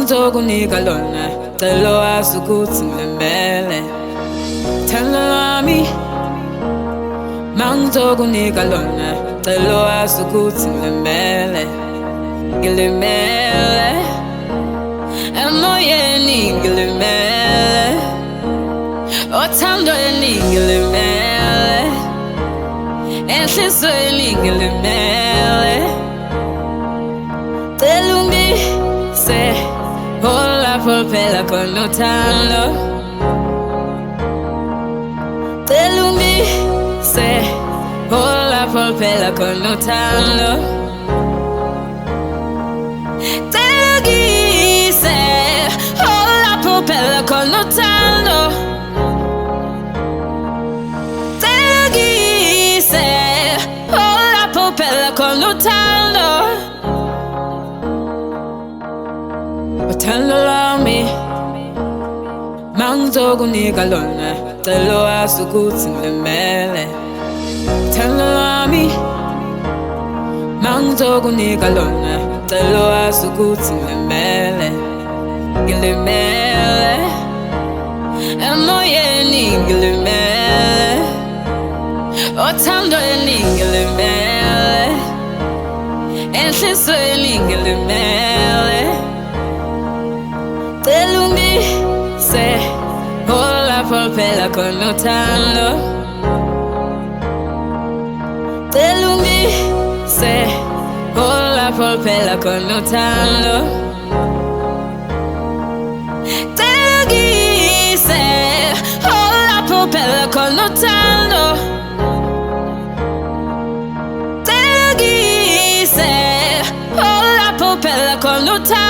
Mangizokunika lona cela wazi ukuthi ngilimele thando lami mangizokunika lona cela wazi ukuthi ngilimele ngilimele emoyeni ngilimele othandweni ngilimele enhlizweni ngilimele cela ungise lapho phela khona uthando cela ungise lapho phela khona uthando cela ungise lapho phela khona uthando cela ungise lapho phela khona uthando uthando lami mangizokunika lona cela wazi ukuthi ngilimele uthando lami mangizokunika lona cela wazi ukuthi ngilimele ngilimele emoyeni ngilimele othandweni ngilimele enhlizweni ngilimele cela ungise lapho phela khona uthando cela ungise lapho phela khona uthando cela ungise lapho phela khona uthando cela ungise lapho phela khona uthando